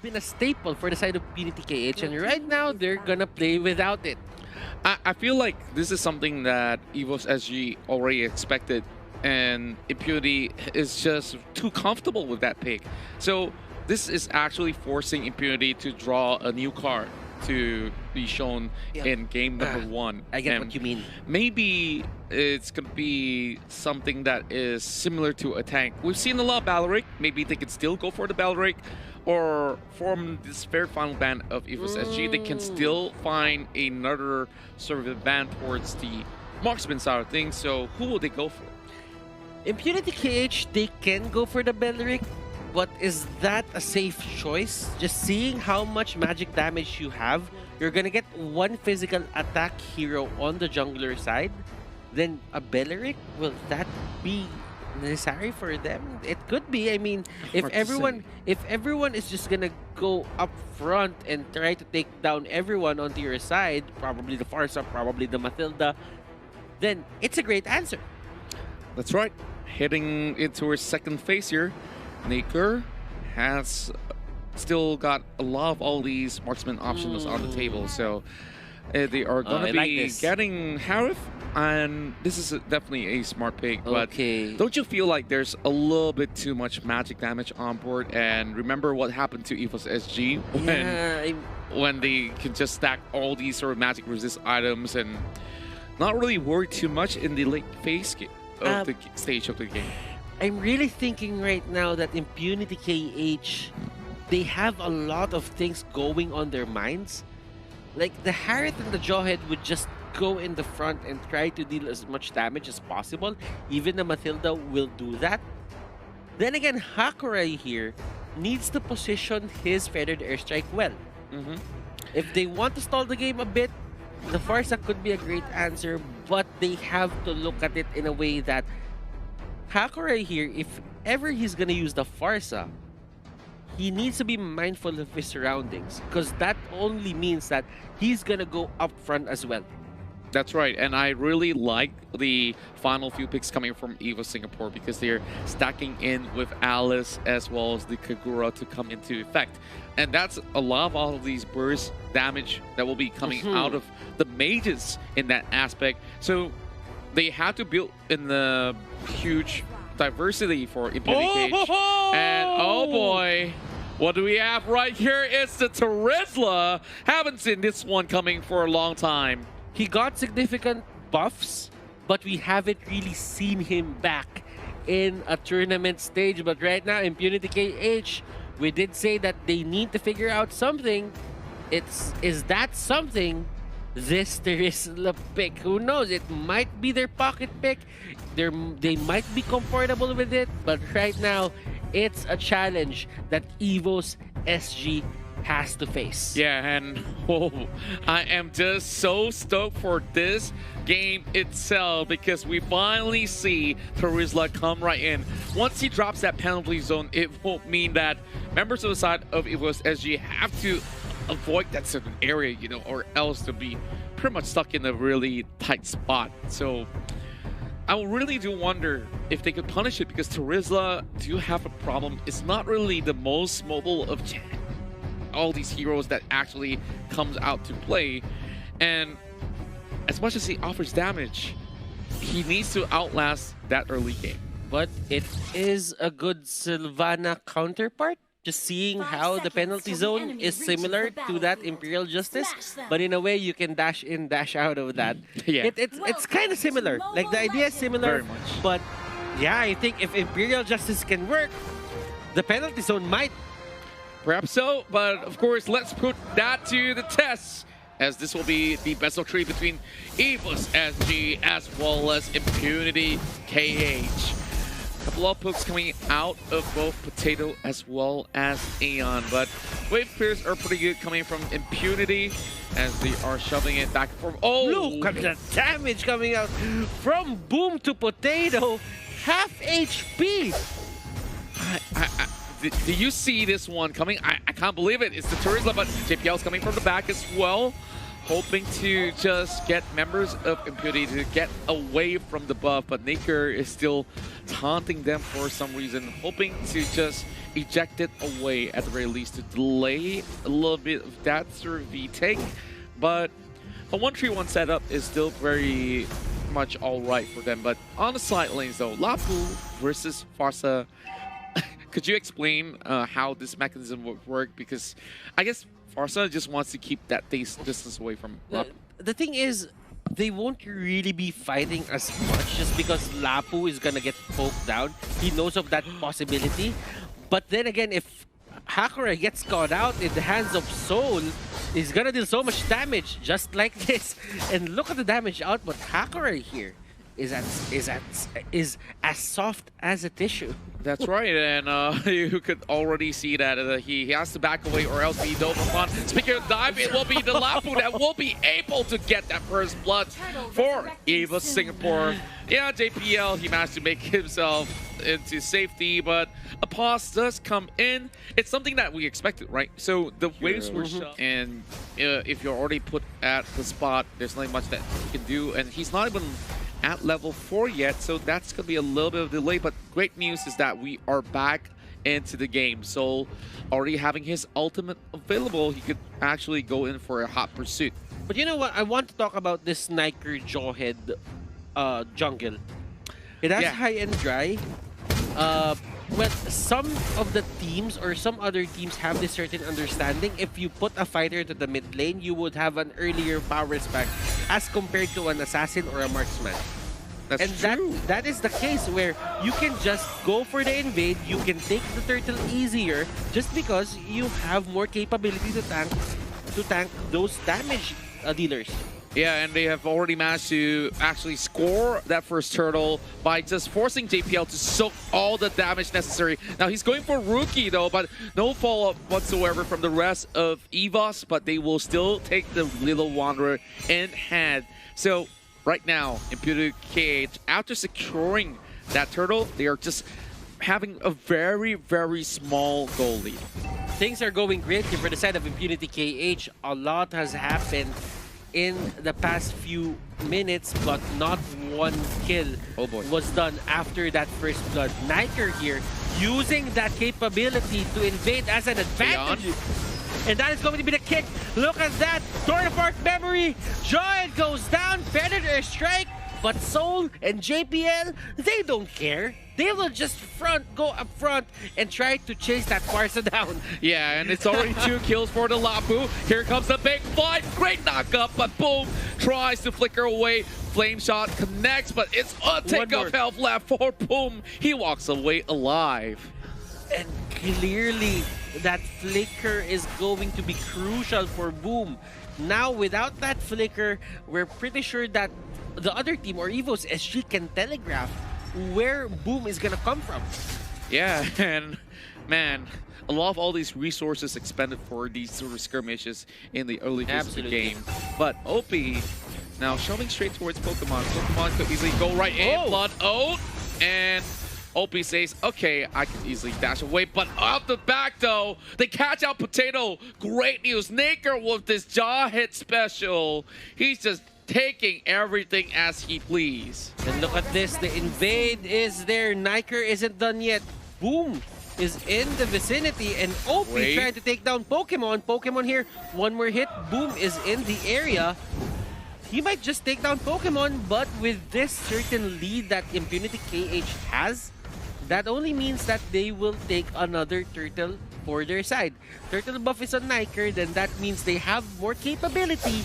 been a staple for the side of Impunity KH, and right now they're gonna play without it. I feel like this is something that EVOS SG already expected, and Impunity is just too comfortable with that pick. So this is actually forcing Impunity to draw a new card to be shown in game number 1. I get what you mean. Maybe it's going to be something that is similar to a tank. We've seen a lot of Baloric. Maybe they can still go for the Baloric, or from this very final ban of EVOS SG, they can still find another sort of ban towards the marksman side of things. So who will they go for? Impunity KH, they can go for the Belric, but is that a safe choice? Just seeing how much magic damage you have, you're gonna get one physical attack hero on the jungler side, then a Belric, will that be necessary for them? It could be. I mean, if everyone is just gonna go up front and try to take down everyone onto your side, probably the Farsa, probably the Matilda, then it's a great answer. That's right. Heading into her second phase here, Naker has still got a lot of all these marksman options on the table, so they are going to be getting Harith, and this is definitely a smart pick. But don't you feel like there's a little bit too much magic damage on board? And remember what happened to EVOS SG when they can just stack all these sort of magic resist items and not really worry too much in the late phase of the stage of the game. I'm really thinking right now that Impunity KH, they have a lot of things going on their minds. Like the Harith and the Jawhead would just go in the front and try to deal as much damage as possible. Even the Matilda will do that. Then again, Hakurai here needs to position his Feathered Airstrike well. If they want to stall the game a bit, the Farsa could be a great answer, but they have to look at it in a way that Hakurai here, if ever he's gonna use the Farsa, he needs to be mindful of his surroundings, because that only means that he's gonna go up front as well. That's right, and I really like the final few picks coming from EVOS Singapore because they're stacking in with Alice as well as the Kagura to come into effect. And that's a lot of all of these burst damage that will be coming out of the mages in that aspect. So they had to build in the huge diversity for Impunity KH. And oh boy, what do we have right here? It's the Terizla. Haven't seen this one coming for a long time. He got significant buffs, but we haven't really seen him back in a tournament stage. But right now, Impunity KH, we did say that they need to figure out something. Is that something? This Terizla pick. Who knows? It might be their pocket pick. They might be comfortable with it, but right now, it's a challenge that EVOS SG has to face. Yeah, and I am just so stoked for this game itself because we finally see Terizla come right in. Once he drops that penalty zone, it will mean that members of the side of EVOS SG have to avoid that certain area, you know, or else to be pretty much stuck in a really tight spot. So I really do wonder if they could punish it, because Terizla do have a problem. It's not really the most mobile of all these heroes that actually comes out to play, and as much as he offers damage, he needs to outlast that early game. But it is a good Sylvana counterpart. Just seeing how the penalty zone is similar to that Imperial Justice, but in a way you can dash in, dash out of that. Yeah, it's kind of similar. Like the idea is similar, very much. But yeah, I think if Imperial Justice can work, the penalty zone might. Perhaps so, but of course, let's put that to the test, as this will be the best of 3 between EVOS SG as well as Impunity KH. Couple of pokes coming out of both Potato as well as Aeon, but wave clears are pretty good coming from Impunity as they are shoving it back and forth. Oh, look at the damage coming out from Boom to Potato, half HP. Do you see this one coming? I can't believe it. It's the Terizla, but JPL's coming from the back as well, hoping to just get members of Impunity to get away from the buff, but Naker is still taunting them for some reason, hoping to just eject it away at the very least to delay a little bit of that sort of retake. But a 1-3-1 setup is still very much all right for them. But on the side lanes though, Lapu versus Farsa. Could you explain how this mechanism would work? Because I guess Farsa just wants to keep that distance away from Lapu. The thing is, they won't really be fighting as much just because Lapu is gonna get poked down. He knows of that possibility. But then again, if Hakurai gets caught out in the hands of Soul, he's gonna deal so much damage just like this. And look at the damage output. Hakurai here is as soft as a tissue. That's right, and you could already see that he has to back away or else be dove upon. Speaking of dive, it will be the Lapu that will be able to get that first blood for EVOS Singapore. Yeah, JPL, he managed to make himself into safety, but a pause does come in. It's something that we expected, right? So the waves were shut, and if you're already put at the spot, there's not much that he can do, and he's not even at level 4 yet, so that's going to be a little bit of a delay. But great news is that we are back into the game. So already having his ultimate available, he could actually go in for a hot pursuit. But you know what? I want to talk about this Niker Jawhead jungle. It has high and dry. But some of the teams or some other teams have this certain understanding. If you put a fighter to the mid lane, you would have an earlier power spec as compared to an assassin or a marksman. That's true. That is the case where you can just go for the invade, you can take the turtle easier just because you have more capability to tank those damage dealers. Yeah, and they have already managed to actually score that first turtle by just forcing JPL to soak all the damage necessary. Now, he's going for Rookie, though, but no follow-up whatsoever from the rest of EVOS, but they will still take the Little Wanderer in hand. So, right now, Impunity KH, after securing that turtle, they are just having a very, very small goal lead. Things are going great here for the side of Impunity KH. A lot has happened in the past few minutes, but not one kill was done after that first blood. Niker here using that capability to invade as an advantage. And that is going to be the kick. Look at that. Torn apart memory. Giant goes down. Predator strike. But Soul and JPL, they don't care. They will just go up front and try to chase that Farsa down. Yeah, and it's already 2 kills for the Lapu. Here comes the big fight. Great knockup, but boom, tries to flicker away. Flame shot connects, but it's a take of health left for Boom. He walks away alive. And clearly, that flicker is going to be crucial for Boom. Now, without that flicker, we're pretty sure that the other team, or EVOS SG, can telegraph where Boom is gonna come from. Yeah, and man, a lot of all these resources expended for these sort of skirmishes in the early phase of the game. But OP now shoving straight towards Pokemon. Pokemon could easily go right in, Blood Oath, and OP says, okay, I can easily dash away, but out the back though, they catch out Potato. Great news, Naker with this jaw hit special. He's just taking everything as he please. And look at this, the invade is there. Niker isn't done yet. Boom is in the vicinity, and OP trying to take down Pokemon. Pokemon here, one more hit. Boom is in the area. He might just take down Pokemon, but with this certain lead that Impunity KH has, that only means that they will take another turtle for their side. Turtle buff is on Niker, then that means they have more capability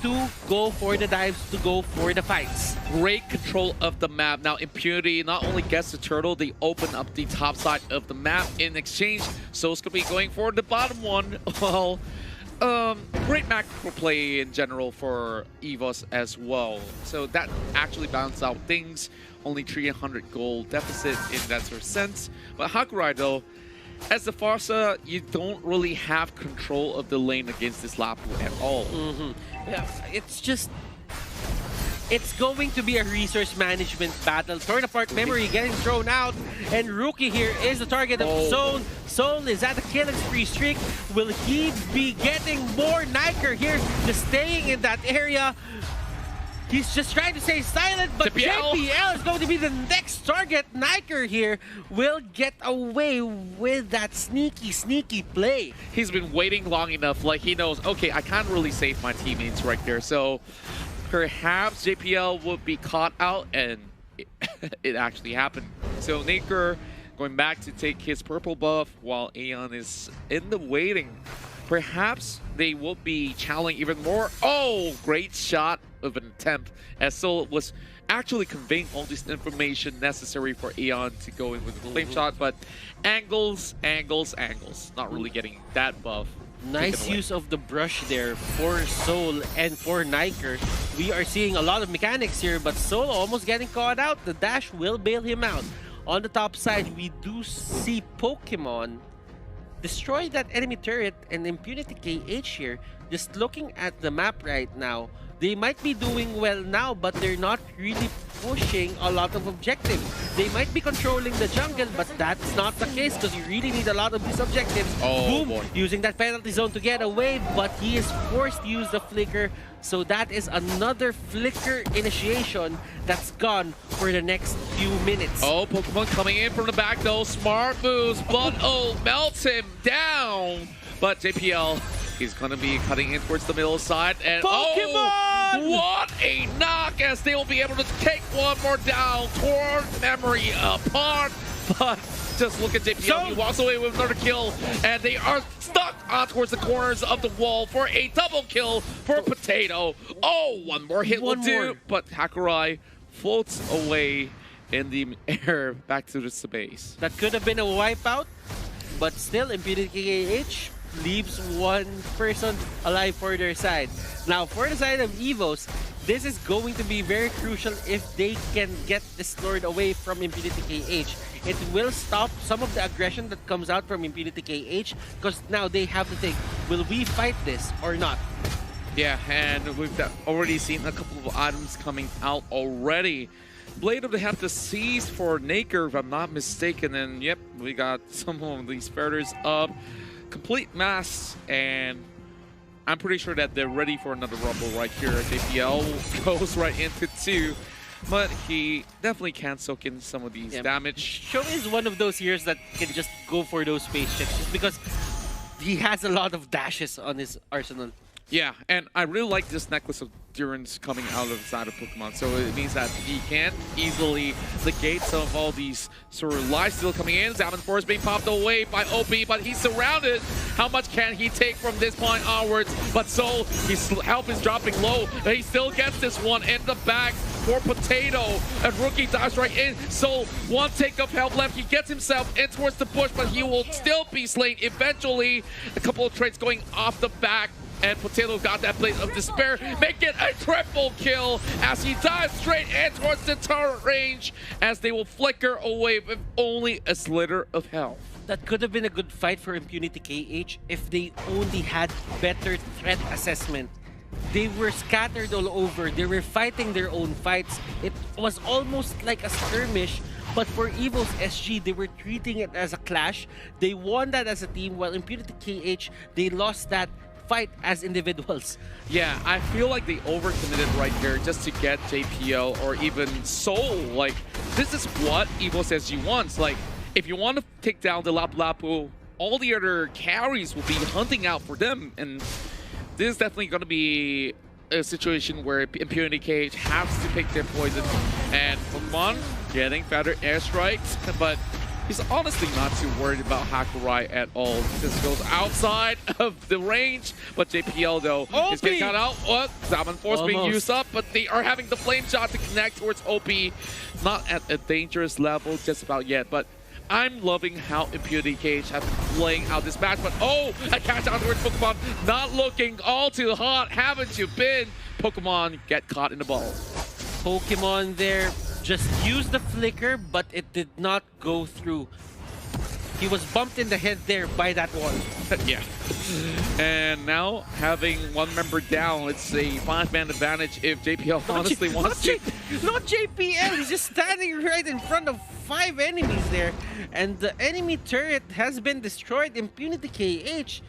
to go for the dives, to go for the fights. Great control of the map. Now Impunity not only gets the turtle, they open up the top side of the map in exchange. So it's going to be going for the bottom one. Well, great macro play in general for EVOS as well. So that actually balanced out things. Only 300 gold deficit in that sort of sense. But Hakurai though, as the Farsa, you don't really have control of the lane against this Lapu at all. Yeah, it's going to be a resource management battle. Torn apart memory getting thrown out, and Rookie here is the target of Zone. Soul is at a killing spree streak. Will he be getting more? Niker here just staying in that area. He's just trying to stay silent, but JPL is going to be the next target. Niker here will get away with that sneaky play. He's been waiting long enough, like he knows, okay, I can't really save my teammates right there. So perhaps JPL will be caught out, and it actually happened. So Niker going back to take his purple buff while Aeon is in the waiting. Perhaps they will be challenging even more. Oh, great shot of an attempt, as Sol was actually conveying all this information necessary for Aeon to go in with the flame shot, but angles. Not really getting that buff. Nice use of the brush there for Sol and for Niker. We are seeing a lot of mechanics here, but Sol almost getting caught out. The dash will bail him out. On the top side, we do see Pokemon destroy that enemy turret, and Impunity KH here. Just looking at the map right now, they might be doing well now, but they're not really pushing a lot of objectives. They might be controlling the jungle, but that's not the case because you really need a lot of these objectives. Oh, Boom, boy. using that penalty zone to get away, but he is forced to use the flicker. So that is another flicker initiation that's gone for the next few minutes. Oh, Pokemon coming in from the back though. Smart moves, but melts him down. But JPL is going to be cutting in towards the middle side. And Pokemon! What a knock, as they will be able to take one more down toward Memory apart. But just look at JPL, he walks away with another kill, and they are stuck on towards the corners of the wall for a double kill for Potato. Oh, one more hit will do, but Hakurai floats away in the air back to the base. That could have been a wipeout, but still Impunity KH leaves one person alive for their side. Now, for the side of EVOS, this is going to be very crucial if they can get this Lord away from Impunity KH. It will stop some of the aggression that comes out from Impunity KH, because now they have to think, will we fight this or not? Yeah, and we've already seen a couple of items coming out already. Blade of the Hepta seized for Naker, if I'm not mistaken, and yep, we got some of these feathers up. Complete mass, and I'm pretty sure that they're ready for another rumble right here. JPL goes right into 2, but he definitely can soak in some of these damage. Show is one of those heroes that can just go for those space checks just because he has a lot of dashes on his arsenal. Yeah, and I really like this necklace of endurance coming out of the side of Pokemon. So it means that he can't easily negate some of all these sort of lives still coming in. Zaman Force being popped away by OP, but he's surrounded. How much can he take from this point onwards? But Sol, his health is dropping low. He still gets this one in the back for Potato. And Rookie dives right in. Sol, one take of health left. He gets himself in towards the bush, but he will still be slain eventually. A couple of trades going off the back. And Potato got that Blade of Despair, make it a triple kill as he dives straight in towards the turret range, as they will flicker away with only a slither of health. That could have been a good fight for Impunity KH if they only had better threat assessment. They were scattered all over. They were fighting their own fights. It was almost like a skirmish, but for EVOS SG, they were treating it as a clash. They won that as a team, while Impunity KH, they lost that fight as individuals. Yeah, I feel like they overcommitted right here just to get JPL or even Sol. Like, this is what EVOS SG wants. Like, if you want to take down the Lapu Lapu, all the other carries will be hunting out for them. And this is definitely going to be a situation where Impunity KH has to pick their poison. And Pokemon getting better airstrikes, but he's honestly not too worried about Hakurai at all. He just goes outside of the range. But JPL, though, is getting cut out. What? Zaman Force being used up, but they are having the flame shot to connect towards OP. Not at a dangerous level just about yet, but I'm loving how Impunity KH has been playing out this match. But oh, a catch out towards Pokemon. Not looking all too hot, haven't you been? Pokemon get caught in the ball. Pokemon there just used the flicker, but it did not go through. He was bumped in the head there by that wall. Yeah. And now, having one member down, it's a 5-man advantage if JPL honestly wants to. Not JPL, he's just standing right in front of 5 enemies there. And the enemy turret has been destroyed. Impunity KH,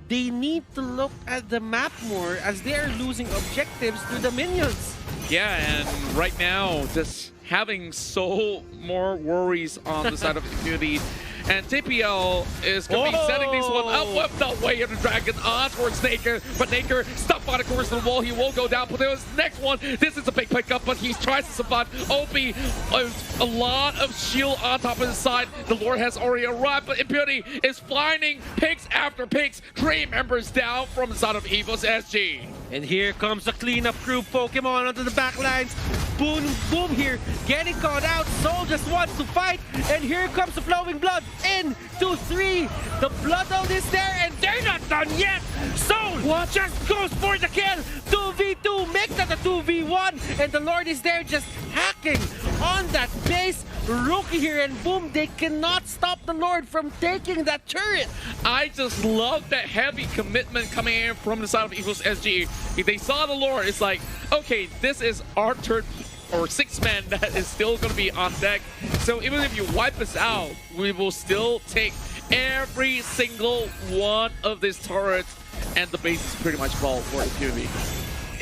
they need to look at the map more as they are losing objectives to the minions. Yeah, and right now, just having so more worries on the side of Impunity. And JPL is going to be setting this one up with the way of the dragon on towards Naker. But Naker stuck on the course of the wall. He will go down. But there's next one. This is a big pickup, but he tries to survive. Opie, a lot of shield on top of his side. The Lord has already arrived, but Impunity is finding picks after picks. 3 members down from the side of EVOS SG. And here comes the cleanup crew Pokemon onto the back lines. Boom, boom here, getting caught out. Soul just wants to fight, and here comes the flowing blood. In, 2, 3. The bloodhound is there, and they're not done yet. Soul just goes for the kill. 2v2, make that a 2v1, and the Lord is there just hacking on that base. Rookie here, and boom, they cannot stop the Lord from taking that turret. I just love that heavy commitment coming in from the side of EVOS SG. If they saw the Lord, it's like, okay, this is our third or 6th man that is still going to be on deck. So even if you wipe us out, we will still take every single one of these turrets, and the base is pretty much ball for Impunity.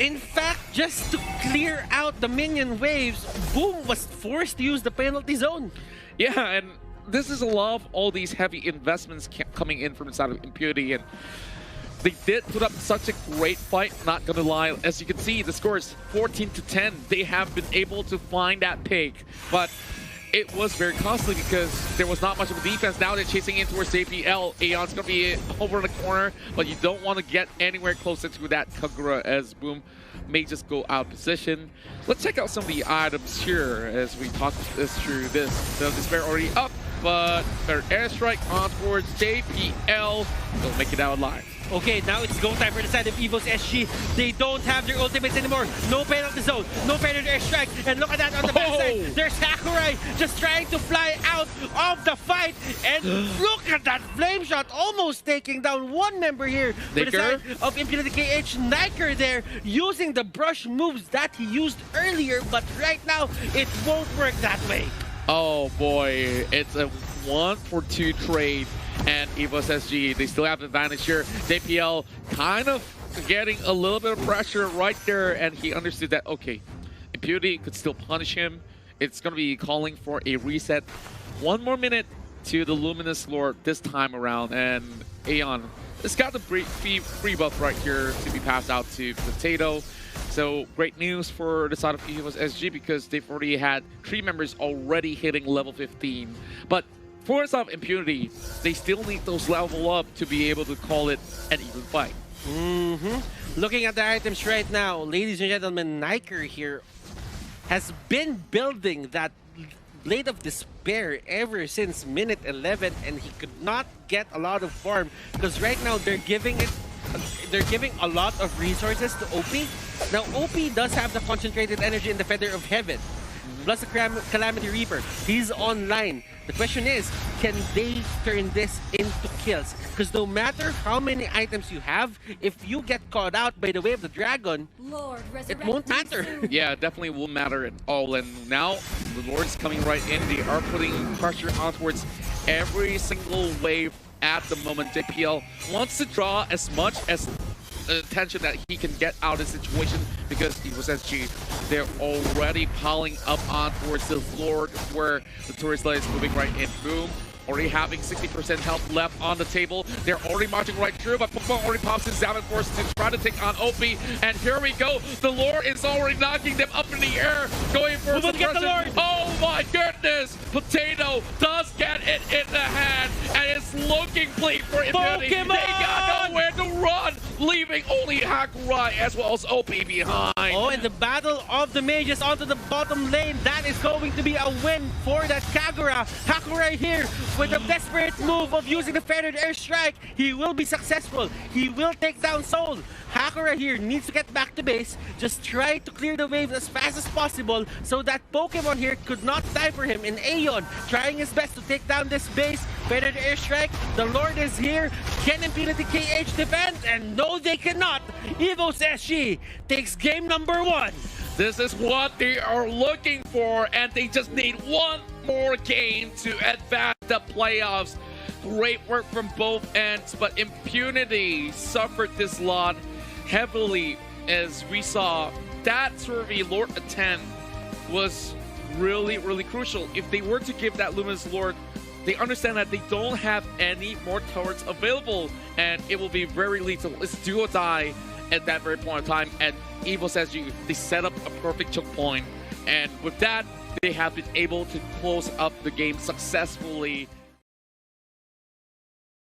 In fact, just to clear out the minion waves, Boom was forced to use the penalty zone. Yeah, and this is a lot of all these heavy investments coming in from the side of Impunity, and they did put up such a great fight, not gonna lie. As you can see, the score is 14-10. They have been able to find that pick, but it was very costly because there was not much of a defense. Now they're chasing in towards JPL. Aeon's gonna be over in the corner, but you don't want to get anywhere closer to that Kagura, as Boom may just go out of position. Let's check out some of the items here as we talk this through this. So Despair already up, but their airstrike on towards JPL. They'll make it out alive. Okay, now it's go time for the side of EVOS SG. They don't have their ultimates anymore. No penalty zone, no penalty airstrike. And look at that on the backside. There's Hakurai just trying to fly out of the fight. And look at that flame shot, almost taking down one member here. For the side of Impunity KH, Niker there using the brush moves that he used earlier. But right now, it won't work that way. Oh boy, it's a 1-for-2 trade. And EVOS SG, they still have the advantage here. JPL kind of getting a little bit of pressure right there, and he understood that, okay, Impunity could still punish him. It's going to be calling for a reset. 1 more minute to the Luminous Lord this time around, and Aeon has got the free buff right here to be passed out to Potato. So great news for the side of EVOS SG because they've already had 3 members already hitting level 15. But for the side of Impunity, they still need those level up to be able to call it an even fight. Looking at the items right now, ladies and gentlemen, Niker here has been building that Blade of Despair ever since minute 11, and he could not get a lot of farm because right now they're giving a lot of resources to OP. Now OP does have the concentrated energy in the Feather of Heaven, plus the Calamity Reaper. He's online. The question is, can they turn this into kills? Because no matter how many items you have, if you get caught out by the Way of the Dragon, it won't matter. Yeah, it definitely won't matter at all. And now the Lord's coming right in. They are putting pressure on towards every single wave at the moment. JPL wants to draw as much as attention that he can get out of the situation because EVOS SG, they're already piling up on towards the Lord where the tourist light is moving right in. Boom. Already having 60% health left on the table. They're already marching right through, but Pokemon already pops his Salmon Force to try to take on OP. And here we go. The Lord is already knocking them up in the air, going for suppression. Oh my goodness! Potato does get it in the hand, and it's looking bleak for Impunity. They got nowhere to run, leaving only Hakurai as well as OP behind. Oh, and the battle of the mages onto the bottom lane. That is going to be a win for that Kagura. Hakurai here with a desperate move of using the Feathered Airstrike. He will be successful. He will take down Soul. Hakurai here needs to get back to base. Just try to clear the waves as fast as possible so that Pokemon here could not die for him. And Aeon trying his best to take down this base. Feathered Airstrike. The Lord is here. Can Impunity KH defend? And no, they cannot. EVOS SG takes game number 1. This is what they are looking for, and they just need one more game to advance the playoffs. Great work from both ends, but Impunity suffered this lot heavily as we saw that sort of a Lord attempt was really, really crucial. If they were to give that Luminous Lord, they understand that they don't have any more turrets available, and it will be very lethal. It's do or die at that very point in time. And EVOS says they set up a perfect choke point, and with that, they have been able to close up the game successfully.